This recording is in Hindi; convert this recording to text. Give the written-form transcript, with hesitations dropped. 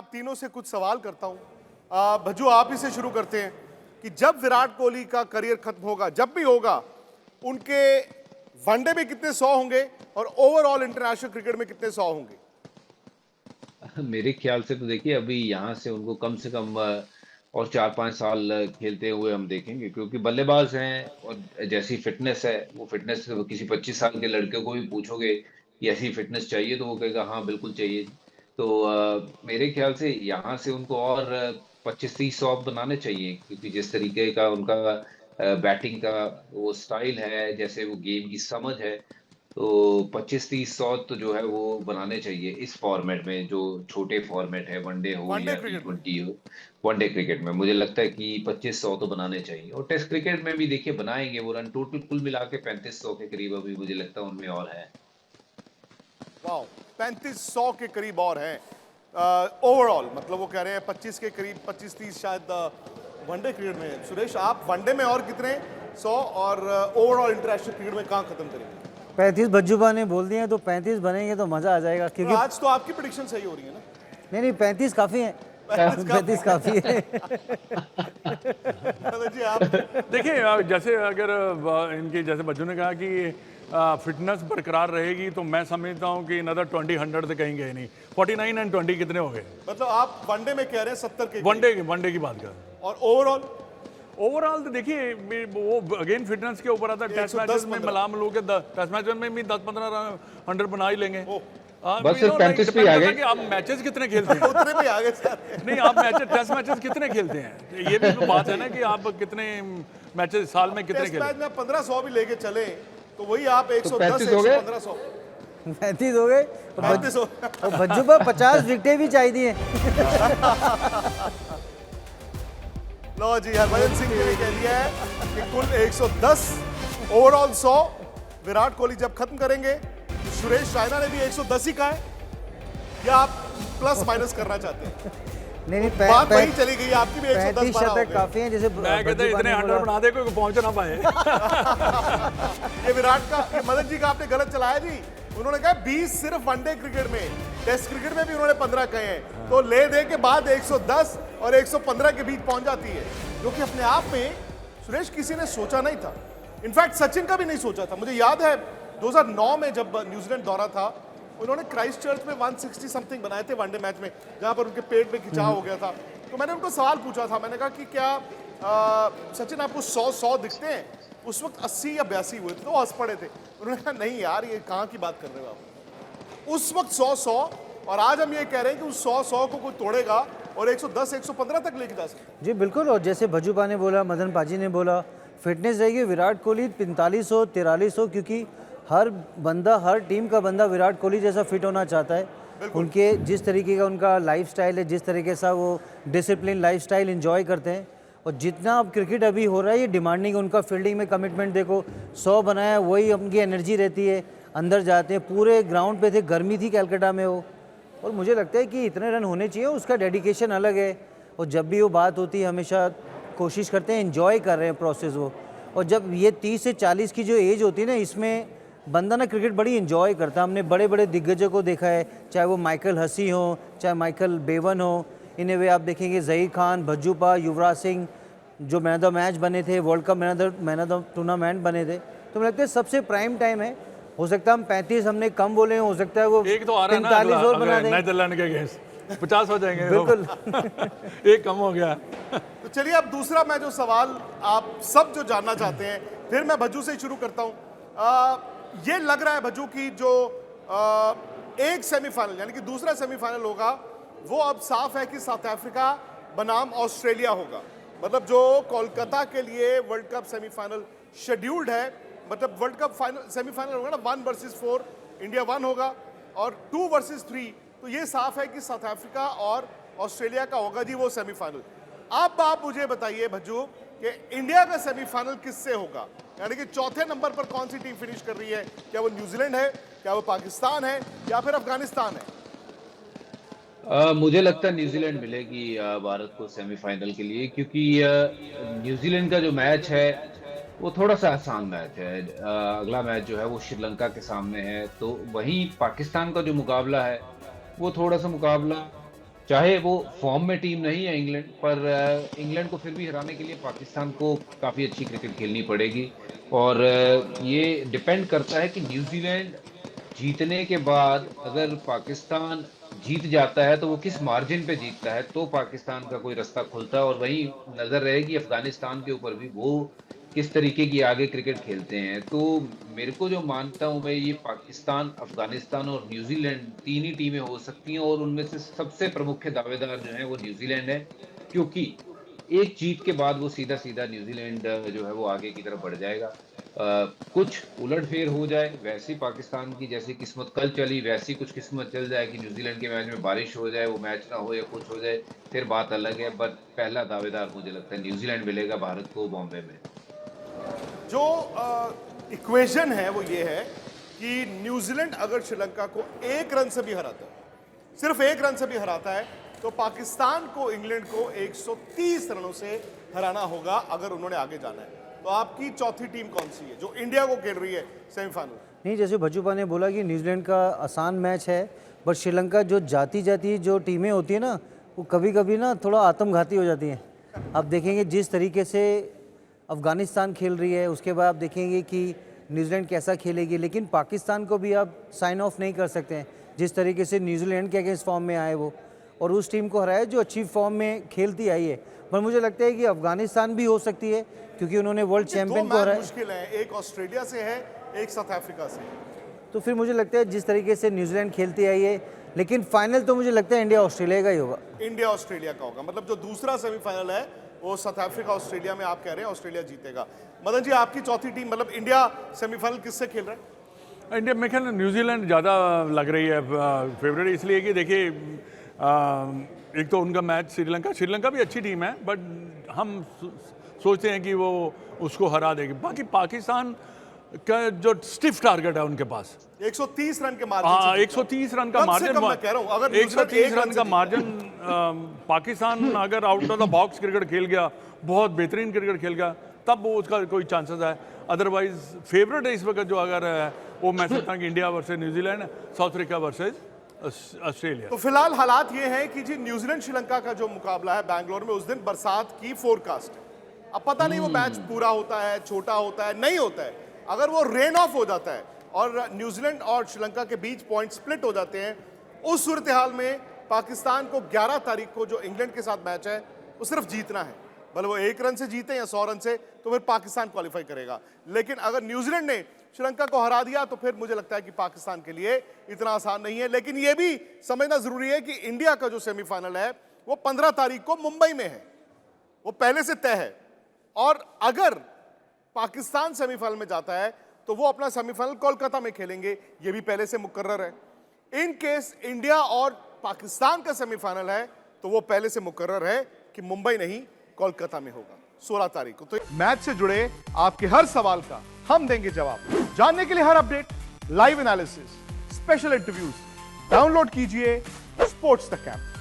आप तीनों से कुछ सवाल करता हूं। भज्जू, आप ही से शुरू करते हैं कि जब विराट कोहली का करियर खत्म होगा, जब भी होगा, उनके वनडे में कितने 100 होंगे और ओवरऑल इंटरनेशनल क्रिकेट में कितने 100 होंगे? मेरे ख्याल से तो देखिए अभी यहाँ से उनको कम से कम और 4-5 साल खेलते हुए हम देखेंगे, क्योंकि बल्लेबाज हैं और जैसी फिटनेस है वो फिटनेस किसी 25 साल के लड़के को भी पूछोगे कि ऐसी फिटनेस चाहिए तो वो कहेगा हाँ बिल्कुल चाहिए। तो मेरे ख्याल से यहाँ से उनको और 25-30 100 बनाने चाहिए, क्योंकि जिस तरीके का उनका बैटिंग का वो स्टाइल है, जैसे वो गेम की समझ है, तो 25-30 100 तो जो है वो बनाने चाहिए इस फॉर्मेट में, जो छोटे फॉर्मेट है, वनडे हो वनडे या टी क्रिकेट में ट्वेंटी हो। वनडे क्रिकेट में मुझे लगता है कि 25-100 तो बनाने चाहिए, और टेस्ट क्रिकेट में भी देखिए बनाएंगे वो रन, टोटल कुल मिला के 35-100 के करीब अभी मुझे लगता है उनमें और है। वाह, 3500 के करीब और हैं ओवरऑल। मतलब वो कह रहे हैं 25 के करीब, 25-30 शायद वनडे क्रिकेट में। सुरेश, आप वनडे में और कितने 100 और ओवरऑल इंटरनेशनल क्रिकेट में कहां खत्म करेंगे? 35 भज्जूबा ने बोल दिए तो 35 बनेंगे तो मजा आ जाएगा, तो क्योंकि आज तो आपकी प्रेडिक्शन सही हो रही है ना? नहीं 35 काफी है। 35 काफी है। जी, आप देखिए जैसे अगर इनकी जैसे बच्चों ने कहा कि फिटनेस बरकरार रहेगी तो मैं समझता हूँ कि अनदर 20-100 से कहीं गए नहीं। 49 एंड 20 कितने हो गए? मतलब आप वनडे में कह रहे हैं 70 के वनडे की बात कर। और ओवरऑल ओवरऑल तो देखिए वो अगेन फिटनेस के ऊपर आता है। टेस्ट मैचेस में मिला मिलू के टेस्ट मैच में भी 10-15 100 बना ही लेंगे। बस सिर्फ 35 पे आ गए कि आप मैचेस कितने खेलते हैं। उतने पे आ गए सर। नहीं, आप टेस्ट मैचेस कितने खेलते हैं, ये भी तो बात है ना कि आप कितने मैचेस साल में कितने टेस्ट खेलते मैच में 1500 भी लेके चले तो वही आप 110 35 हो गए? 1500 35 हो गए। 35 हो। और भज्जूबा 50 विकेटें भी चाहिए। लो जी, हरभजन सिंह जी ने कह दिया है कि कुल 110, ओवरऑल 100 विराट कोहली जब खत्म करेंगे। तो सुरेश रायना ने भी 110 ही कहा है, या आप प्लस माइनस करना चाहते हैं? नहीं बात वही चली गई, आपकी भी 110 35 बारह हो शतक गए। काफी है। जैसे मैं कहते भज्जूबा इतने ने 100 बोला। बना दे कोई पहुंच ना पाए। ये विराट का, ये मदन जी का आपने गलत चलाया जी। उन्होंने कहा 20 सिर्फ वनडे क्रिकेट में, टेस्ट क्रिकेट में भी उन्होंने 15 कहे हैं। तो ले दे के बाद 110 और 115 के बीच पहुंच जाती है, जो कि अपने आप में सुरेश किसी ने सोचा नहीं था। इनफैक्ट सचिन का भी नहीं सोचा था। मुझे याद है 2009 में जब न्यूजीलैंड दौरा था, उन्होंने क्राइस्ट चर्च में 160 समथिंग बनाए थे वनडे मैच में, जहां पर उनके पेट में खिंचाव हो गया था। तो मैंने उनको सवाल पूछा था, मैंने कहा कि क्या सचिन आपको 100 दिखते हैं? उस वक्त 80 या 82 हुए थे, तो हंस पड़े थे। उन्होंने कहा नहीं यार, ये कहाँ की बात कर रहे हो आप। उस वक्त 100 और आज हम ये कह रहे हैं कि उस 100 को कोई तोड़ेगा और 110 115 तक लेके जा सकते। जी बिल्कुल। और जैसे भज्जूबा ने बोला, मदन पाजी ने बोला, फिटनेस रहेगी विराट कोहली 4500 4300, क्योंकि हर बंदा, हर टीम का बंदा विराट कोहली जैसा फिट होना चाहता है। उनके जिस तरीके का उनका लाइफस्टाइल है, जिस तरीके से वो डिसिप्लिन लाइफस्टाइल एंजॉय करते हैं, और जितना अब क्रिकेट अभी हो रहा है ये डिमांडिंग, उनका फील्डिंग में कमिटमेंट देखो, 100 बनाया, वही उनकी एनर्जी रहती है। अंदर जाते हैं, पूरे ग्राउंड पे थे, गर्मी थी कैलकाटा में वो, और मुझे लगता है कि इतने रन होने चाहिए। उसका डेडिकेशन अलग है, और जब भी वो बात होती है हमेशा कोशिश करते हैं, एंजॉय कर रहे हैं प्रोसेस वो। और जब ये 30 से 40 की जो एज होती है ना, इसमें बंदा ना क्रिकेट बड़ी एंजॉय करता है। हमने बड़े बड़े दिग्गजों को देखा है, चाहे वो माइकल हसी हो, चाहे माइकल बेवन हो, इन्हें वे आप देखेंगे ज़हीर खान, भज्जूबा, युवराज सिंह, जो मैन ऑफ द मैच बने थे, world cup man of the tournament बने थे। तो मुझे लगता है सबसे प्राइम टाइम है। हो सकता है हम 35 हमने कम बोले, हो सकता है वो एक तो आ रहा है ना 45 और बना दें। नीदरलैंड के अगेंस्ट 50 हो जाएंगे। बिल्कुल। एक कम हो गया। तो चलिए अब दूसरा मैं जो सवाल आप सब जो जानना चाहते हैं, फिर मैं भज्जू से ही शुरू करता हूं। ये लग रहा है भज्जू की जो एक सेमीफाइनल यानी कि दूसरा सेमीफाइनल होगा, वो अब साफ है कि साउथ अफ्रीका बनाम ऑस्ट्रेलिया होगा। मतलब जो कोलकाता के लिए वर्ल्ड कप सेमीफाइनल शेड्यूल्ड है, मतलब वर्ल्ड कप फाइनल सेमीफाइनल होगा ना, 1 वर्सेस 4, इंडिया 1 होगा और 2 वर्सेस 3। तो ये साफ है कि साउथ अफ्रीका और ऑस्ट्रेलिया का होगा जी वो सेमीफाइनल। अब आप मुझे बताइए भज्जू कि इंडिया का सेमीफाइनल किससे होगा, यानी कि चौथे नंबर पर कौन सी टीम फिनिश कर रही है? क्या वो न्यूजीलैंड है, क्या वो पाकिस्तान है, या फिर अफगानिस्तान है? मुझे लगता है न्यूजीलैंड मिलेगी भारत को सेमीफाइनल के लिए, क्योंकि न्यूजीलैंड का जो मैच है वो थोड़ा सा आसान मैच है। अगला मैच जो है वो श्रीलंका के सामने है, तो वहीं पाकिस्तान का जो मुकाबला है वो थोड़ा सा मुकाबला चाहे वो फॉर्म में टीम नहीं है इंग्लैंड, पर इंग्लैंड को फिर भी हराने के लिए पाकिस्तान को काफ़ी अच्छी क्रिकेट खेलनी पड़ेगी। और ये डिपेंड करता है कि न्यूजीलैंड जीतने के बाद अगर पाकिस्तान जीत जाता है तो वो किस मार्जिन पे जीतता है, तो पाकिस्तान का कोई रास्ता खुलता है। और वही नज़र रहेगी अफगानिस्तान के ऊपर भी, वो किस तरीके की आगे क्रिकेट खेलते हैं। तो मेरे को जो मानता हूं मैं, ये पाकिस्तान, अफगानिस्तान और न्यूजीलैंड तीन ही टीमें हो सकती हैं, और उनमें से सबसे प्रमुख दावेदार जो है वो न्यूजीलैंड है, क्योंकि एक जीत के बाद वो सीधा सीधा न्यूजीलैंड जो है वो आगे की तरफ बढ़ जाएगा। कुछ उलटफेर हो जाए, वैसी पाकिस्तान की जैसी किस्मत कल चली वैसी कुछ किस्मत चल जाए कि न्यूजीलैंड के मैच में बारिश हो जाए, वो मैच ना हो या कुछ हो जाए, फिर बात अलग है। बट पहला दावेदार मुझे लगता है न्यूजीलैंड मिलेगा भारत को बॉम्बे में। जो इक्वेशन है वो ये है कि न्यूजीलैंड अगर श्रीलंका को 1 रन से भी हराता है, सिर्फ 1 रन से भी हराता है, तो पाकिस्तान को इंग्लैंड को 130 रनों से हराना होगा अगर उन्होंने आगे जाना है। तो आपकी चौथी टीम कौन सी है जो इंडिया को खेल रही है सेमीफाइनल? नहीं, जैसे भज्जूपा ने बोला कि न्यूजीलैंड का आसान मैच है, बट श्रीलंका जो जाती जो टीमें होती है ना, वो कभी कभी ना थोड़ा आत्मघाती हो जाती हैं। आप देखेंगे जिस तरीके से अफ़गानिस्तान खेल रही है, उसके बाद आप देखेंगे कि न्यूजीलैंड कैसा खेलेगी, लेकिन पाकिस्तान को भी आप साइन ऑफ नहीं कर सकते हैं जिस तरीके से न्यूजीलैंड के अगेंस्ट फॉर्म में आए वो, और उस टीम को हराया जो अच्छी फॉर्म में खेलती आई है। पर मुझे लगता है कि अफ़गानिस्तान भी हो सकती है, क्योंकि उन्होंने वर्ल्ड चैंपियन को हराया। मुश्किल है, एक ऑस्ट्रेलिया से है, एक साउथ अफ्रीका से है। तो फिर मुझे लगता है जिस तरीके से न्यूजीलैंड खेलती आई है, लेकिन फाइनल तो मुझे लगता है इंडिया ऑस्ट्रेलिया का ही होगा। इंडिया ऑस्ट्रेलिया का होगा, मतलब जो दूसरा सेमीफाइनल है वो साउथ अफ्रीका ऑस्ट्रेलिया में, आप कह रहे हैं ऑस्ट्रेलिया जीतेगा। मदन जी, आपकी चौथी टीम, मतलब इंडिया सेमीफाइनल किससे खेल रहा है? इंडिया में ख्याल न्यूजीलैंड ज़्यादा लग रही है फेवरेट, इसलिए कि देखिए एक तो उनका मैच श्रीलंका भी अच्छी टीम है, बट हम सोचते हैं कि वो उसको हरा देगी। बाकी पाकिस्तान का जो स्टिफ टारगेट है उनके पास 130 रन के मार्जिन। हाँ, 130 रन का मार्जिन, 130 रन का मार्जिन। पाकिस्तान अगर out of the box cricket खेल गया, बहुत बेहतरीन क्रिकेट खेल गया, तब वो उसका कोई चांसेस है। अदरवाइज फेवरेट है इस वक्त जो अगर है वो मैं सोचता हूँ कि India versus New Zealand, south Africa versus Australia. तो फिलहाल हालात ये हैं कि जी न्यूजीलैंड श्रीलंका का जो मुकाबला है बैंगलोर में, उस दिन बरसात की फोरकास्ट है। अब पता नहीं वो मैच पूरा होता है, छोटा होता है, नहीं होता है। अगर वो रेन ऑफ हो जाता है और न्यूजीलैंड और श्रीलंका के बीच पॉइंट स्प्लिट हो जाते हैं, उस सूरत हाल में पाकिस्तान को 11 तारीख को जो इंग्लैंड के साथ मैच है वो सिर्फ जीतना है, भले वो 1 रन से जीते या 100 रन से, तो फिर पाकिस्तान क्वालिफाई करेगा। लेकिन अगर न्यूजीलैंड ने श्रीलंका को हरा दिया तो फिर मुझे लगता है कि पाकिस्तान के लिए इतना आसान नहीं है। लेकिन यह भी समझना जरूरी है कि इंडिया का जो सेमीफाइनल है वो 15 तारीख को मुंबई में है, वो पहले से तय है। और अगर पाकिस्तान सेमीफाइनल में जाता है तो वो अपना सेमीफाइनल कोलकाता में खेलेंगे, ये भी पहले से मुकर्रर है। इन केस इंडिया और पाकिस्तान का सेमीफाइनल है तो वो पहले से मुकर्रर है कि मुंबई नहीं कोलकाता में होगा 16 तारीख को। तो मैच से जुड़े आपके हर सवाल का हम देंगे जवाब। जानने के लिए हर update, live analysis, special interviews, download कीजिए स्पोर्ट्स तक ऐप।